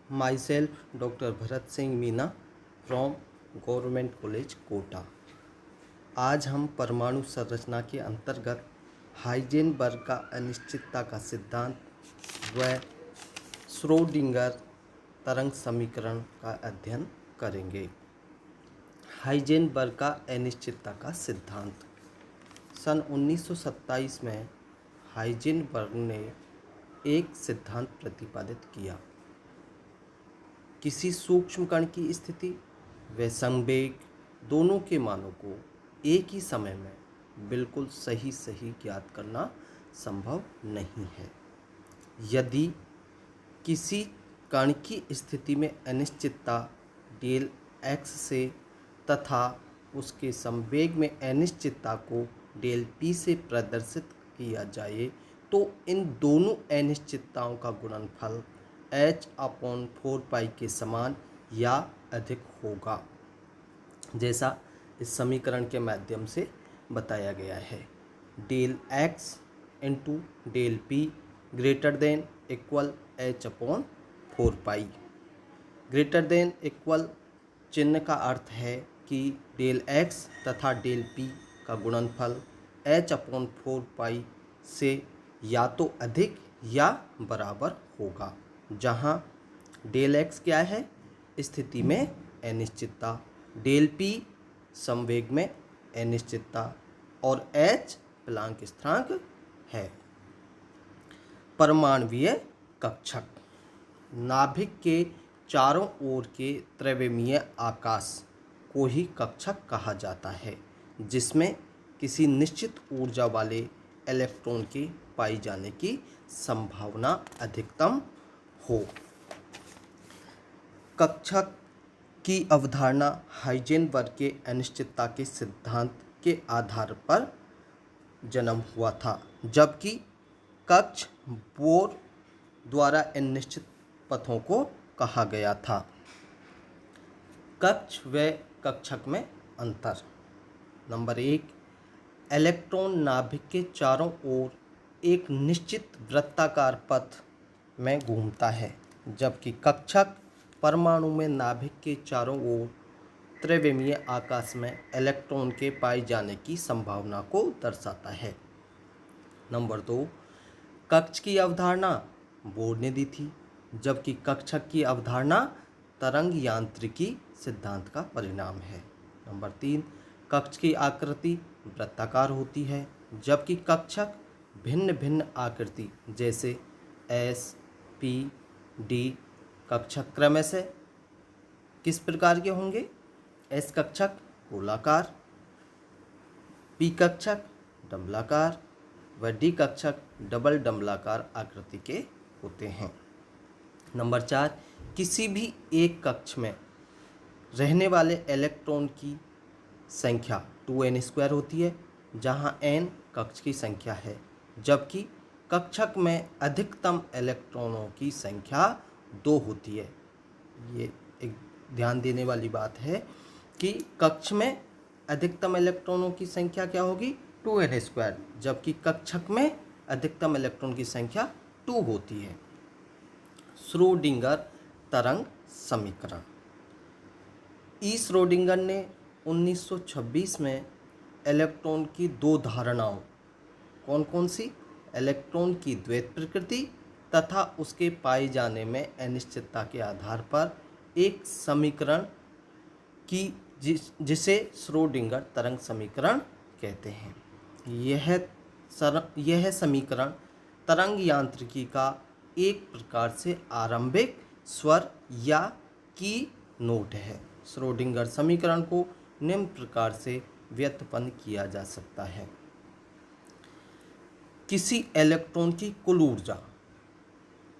Myself, Dr. Bharat Singh Meena from government college Kota. आज हम परमाणु संरचना के अंतर्गत हाइजेनबर्ग का अनिश्चितता का सिद्धांत व श्रोडिंगर तरंग समीकरण का अध्ययन करेंगे। हाइजेनबर्ग का अनिश्चितता का सिद्धांत सन 1927 में हाइजेनबर्ग ने एक सिद्धांत प्रतिपादित किया। किसी सूक्ष्म कण की स्थिति व संवेग दोनों के मानों को एक ही समय में बिल्कुल सही ज्ञात करना संभव नहीं है। यदि किसी कण की स्थिति में अनिश्चितता डेल एक्स से तथा उसके संवेग में अनिश्चितता को डेल पी से प्रदर्शित किया जाए तो इन दोनों अनिश्चितताओं का गुणनफल h/4 के समान या अधिक होगा, जैसा इस समीकरण के माध्यम से बताया गया है। Del X into del P greater than equal h/4। Greater than equal चिन्ह का अर्थ है कि डेल एक्स तथा डेल पी का गुणनफल h/4 से या तो अधिक या बराबर होगा, जहाँ डेल एक्स क्या है, स्थिति में अनिश्चितता, डेल पी संवेग में अनिश्चितता और h प्लांक स्थिरांक है। परमाणुीय कक्षक नाभिक के चारों ओर के त्रैविमीय आकाश को ही कक्षक कहा जाता है, जिसमें किसी निश्चित ऊर्जा वाले इलेक्ट्रॉन के पाई जाने की संभावना अधिकतम हो। कक्षक की अवधारणा हाइजेनबर्ग के अनिश्चितता के सिद्धांत के आधार पर जन्म हुआ था, जबकि कक्ष बोर द्वारा इन निश्चित पथों को कहा गया था। कक्ष व कक्षक में अंतर। नंबर 1, इलेक्ट्रॉन नाभिक के चारों ओर एक निश्चित वृत्ताकार पथ में घूमता है, जबकि कक्षक परमाणु में नाभिक के चारों ओर त्रैविमीय आकाश में इलेक्ट्रॉन के पाए जाने की संभावना को दर्शाता है। नंबर 2, कक्ष की अवधारणा बोर ने दी थी, जबकि कक्षक की अवधारणा तरंग यांत्रिकी सिद्धांत का परिणाम है। नंबर 3, कक्ष की आकृति वृत्ताकार होती है, जबकि कक्षक भिन्न भिन्न आकृति जैसे एस, पी, डी कक्षक क्रमशः किस प्रकार के होंगे? एस कक्षक गोलाकार, पी कक्षक डंबलाकार व डी कक्षक डबल डंबलाकार आकृति के होते हैं। नंबर 4, किसी भी एक कक्ष में रहने वाले इलेक्ट्रॉन की संख्या 2n² होती है, जहां n कक्ष की संख्या है, जबकि कक्षक में अधिकतम इलेक्ट्रॉनों की संख्या 2 होती है। ये एक ध्यान देने वाली बात है कि कक्ष में अधिकतम इलेक्ट्रॉनों की संख्या क्या होगी? 2n², जबकि कक्षक में अधिकतम इलेक्ट्रॉन की संख्या 2 होती है। श्रोडिंगर तरंग समीकरण। ई श्रोडिंगर ने 1926 में इलेक्ट्रॉन की दो धारणाओं, कौन कौन सी? इलेक्ट्रॉन की द्वैत प्रकृति तथा उसके पाए जाने में अनिश्चितता के आधार पर एक समीकरण की जिसे श्रोडिंगर तरंग समीकरण कहते हैं। यह समीकरण तरंग यांत्रिकी का एक प्रकार से आरंभिक स्वर या की नोट है। श्रोडिंगर समीकरण को निम्न प्रकार से व्युत्पन्न किया जा सकता है। किसी इलेक्ट्रॉन की कुल ऊर्जा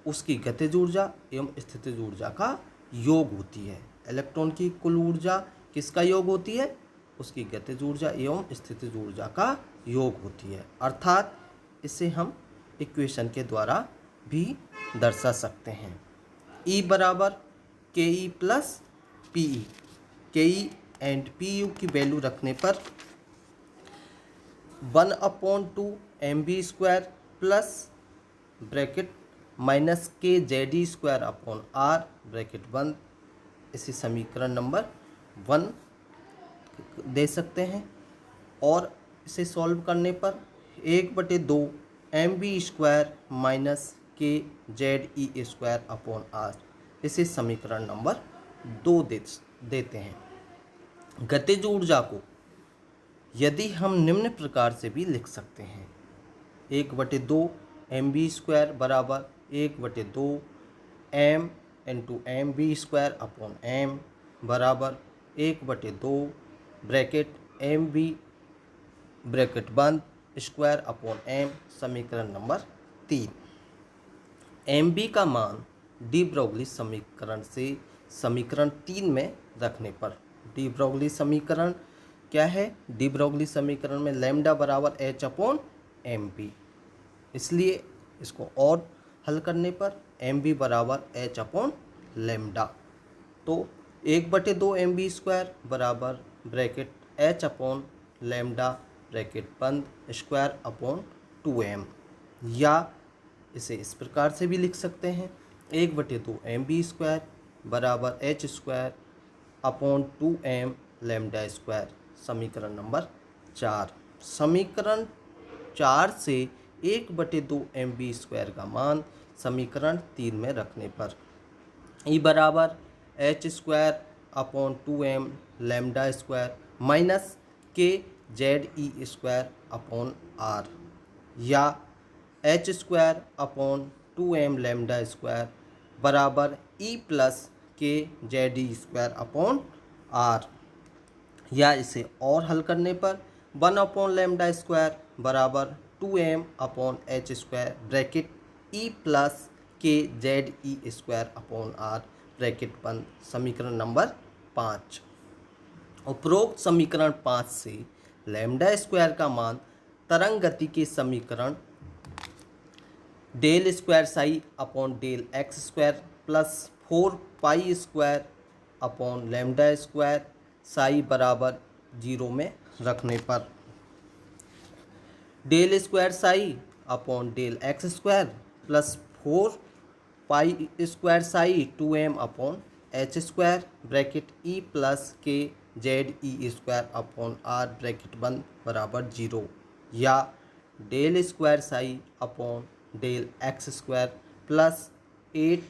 उसकी गतिज ऊर्जा एवं स्थितिज ऊर्जा का योग होती है। इलेक्ट्रॉन की कुल ऊर्जा किसका योग होती है? उसकी गतिज ऊर्जा एवं स्थितिज ऊर्जा का योग होती है। अर्थात इसे हम इक्वेशन के द्वारा भी दर्शा सकते हैं। E बराबर KE plus PE। KE and PU की वैल्यू रखने पर 1/2 mv² plus bracket minus K Z E square upon R bracket बंद, इसे समीकरण नंबर 1 दे सकते हैं। और इसे सॉल्व करने पर 1/2 M B square minus K Z E square upon R, इसे समीकरण नंबर 2 देते हैं। गतिज ऊर्जा को यदि हम निम्न प्रकार से भी लिख सकते हैं, 1/2 एम बी स्क्वायर बराबर 1/2 M into M B square upon M बराबर 1/2 ब्रैकेट एम बी ब्रैकेट बंद स्क्वायर अपॉन एम, समीकरण नंबर 3। एम बी का मान डी ब्रोगली समीकरण से समीकरण 3 में रखने पर, डी ब्रोगली समीकरण क्या है? डी ब्रोगली समीकरण में लैम्डा बराबर एच अपॉन एम बी, इसलिए इसको और हल करने पर एम बी बराबर एच अपॉन लैम्डा, तो 1/2 एम बी स्क्वायर बराबर bracket H upon lambda bracket बंद स्क्वायर अपॉन 2m, या इसे इस प्रकार से भी लिख सकते हैं 1/2 एम बी स्क्वायर बराबर H square upon 2m lambda square, समीकरण नंबर 4। समीकरण 4 से 1/2 एम बी स्क्वायर का मान समीकरण 3 में रखने पर ई बराबर H square upon 2m lambda square minus K Z E square upon R, या H square upon 2m lambda square बराबर E plus K Z E square upon R, या इसे और हल करने पर 1 अपॉन लैम्डा स्क्वायर बराबर 2m upon H square bracket E plus K Z E square upon R bracket बंद, समीकरण नंबर 5। उपरोक्त समीकरण 5 से लैम्डा स्क्वायर का मान तरंग गति के समीकरण del square psi upon del X square plus 4 pi square upon lambda square psi बराबर 0 में रखने पर del square psi upon del X square plus 4 pi square psi 2m upon H square bracket E plus K Z E square upon R bracket बंद बराबर 0, या del square psi upon del X square plus 8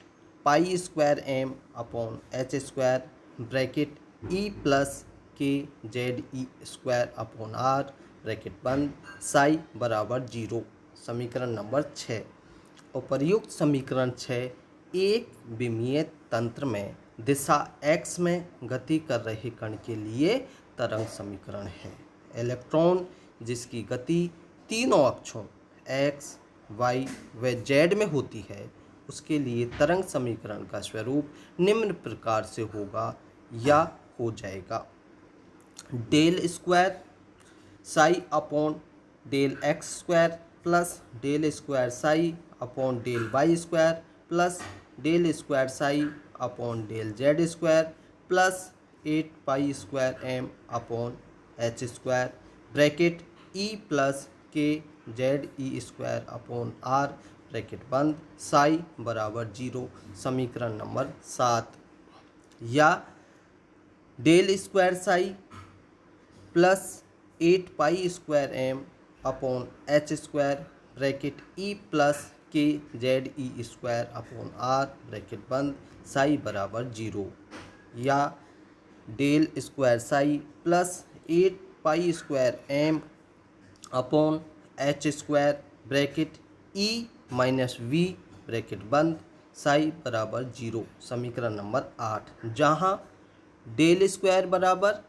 pi square M upon H square bracket E plus K Z E square upon R bracket बंद psi बराबर 0, समीकरण number 6। उपर्युक्त समीकरण 6 एक विमीय तंत्र में दिशा x में गति कर रहे कण के लिए तरंग समीकरण है। इलेक्ट्रॉन जिसकी गति तीनों अक्षों x, y व z में होती है, उसके लिए तरंग समीकरण का स्वरूप निम्न प्रकार से होगा या हो जाएगा। Del square psi upon del X square plus del square psi upon del Y square plus del square psi upon del Z square plus 8 pi square M upon H square bracket E plus K Z E square upon R bracket बंद psi बराबर 0, समीकरण नंबर 7, या del square psi plus 8 pi square M upon H square bracket E plus K Z E square upon R bracket बंद psi बराबर 0, या del square psi plus 8 pi square M upon H square bracket E minus V bracket बंद psi बराबर 0, समीकरण number 8, जहाँ del square बराबर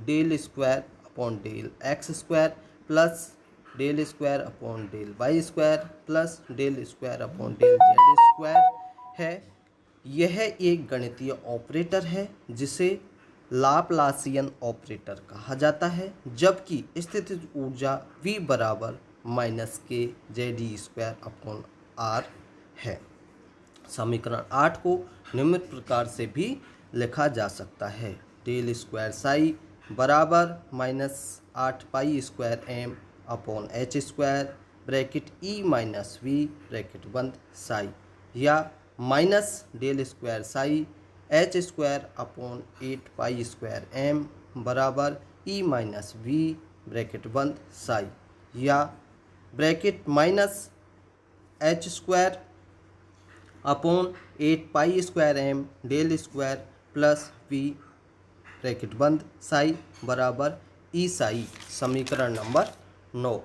del square upon del X square plus del square upon del Y square plus del square upon del Z square है। यह एक गणितीय operator है जिसे लाप्लासियन ऑपरेटर कहा जाता है, जबकि स्थितिज ऊर्जा V बराबर minus K Z E square upon R है। समीकरण 8 को निम्न प्रकार से भी लिखा जा सकता है, डेल स्क्वायर साई बराबर minus 8 pi square M upon H square bracket E minus V bracket बंद साई, या minus del square psi H square upon 8 pi square M बराबर ई माइनस वी ब्रैकेट बंद साई, या bracket minus H square upon 8 pi square M del square plus V bracket बंद psi बराबर ई साई। समीकरण number 9।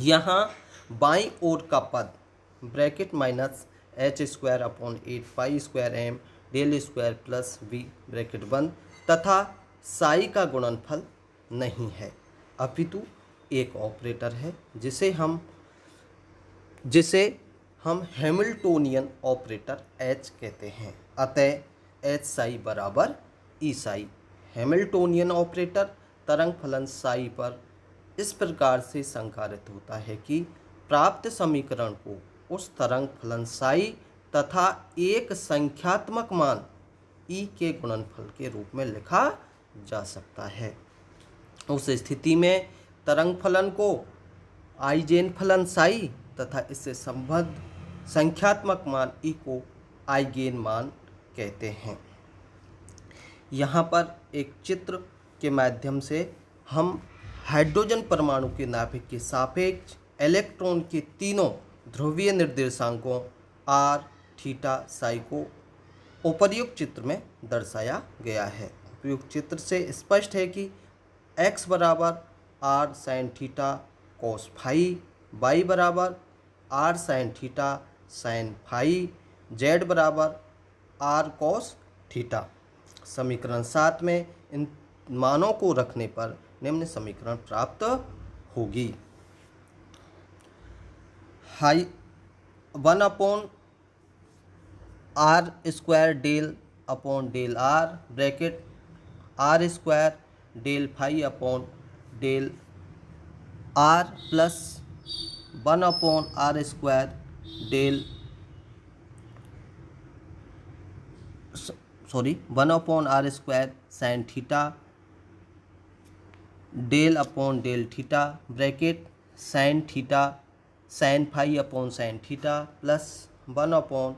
यहाँ बाईं ओर का पद bracket minus H square upon 8 pi square M del square plus V bracket बंद तथा साई का गुणनफल नहीं है, अपितु एक ऑपरेटर है जिसे हम हैमिल्टोनियन ऑपरेटर H कहते हैं। अतः H साई बराबर ई साई। हैमिल्टोनियन ऑपरेटर तरंग फलन साई पर इस प्रकार से संकारित होता है कि प्राप्त समीकरण को उस तरंग फलन साई तथा एक संख्यात्मक मान ई के गुणनफल के रूप में लिखा जा सकता है। उस स्थिति में तरंग फलन को आइजेन फलन साई तथा इससे संबद्ध संख्यात्मक मान ई को आइगेन मान कहते हैं। यहाँ पर एक चित्र के माध्यम से हम हाइड्रोजन परमाणु के नाभिक के सापेक्ष इलेक्ट्रॉन के तीनों ध्रुवीय निर्देशांकों r, थीटा, साई को उपर्युक्त चित्र में दर्शाया गया है। उपयुक्त चित्र से स्पष्ट है कि x बराबर r sine theta cos phi, y बराबर r sine theta sine phi, z बराबर r कोस थीटा। समीकरण 7 में इन मानों को रखने पर निम्न समीकरण प्राप्त होगी। हाई 1 upon R square del upon del R bracket R square del phi upon del R plus 1 upon R square del 1 upon R square sine theta del upon del theta bracket sine theta sine phi upon sine theta plus 1 upon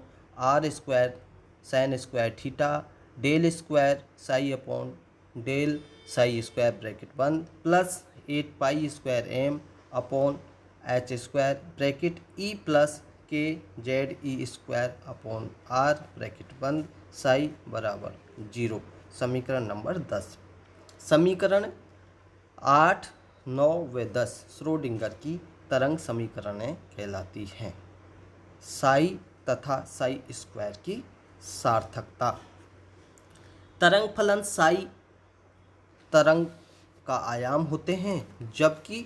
R square sine square theta del square psi upon del psi square bracket बंद plus 8 pi square M upon H square bracket E plus K Z E square upon R bracket बंद psi बराबर 0। समीकरण number 10। समीकरण 8, 9 व 10 Schrodinger की तरंग समीकरणें कहलाती हैं। साई तथा साई स्क्वायर की सार्थकता। तरंग फलन साई तरंग का आयाम होते हैं जबकि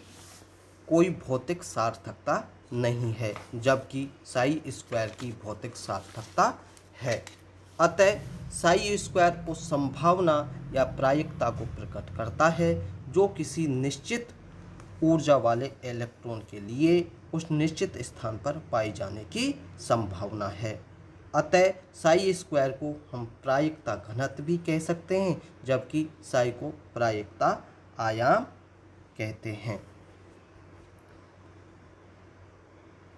कोई भौतिक सार्थकता नहीं है, जबकि साई स्क्वायर की भौतिक सार्थकता है। अतः साई स्क्वायर उस संभावना या प्रायिकता को प्रकट करता है जो किसी निश्चित ऊर्जा वाले इलेक्ट्रॉन के लिए उस निश्चित स्थान पर पाई जाने की संभावना है। अतः साई स्क्वायर को हम प्रायिकता घनत्व भी कह सकते हैं, जबकि साई को प्रायिकता आयाम कहते हैं।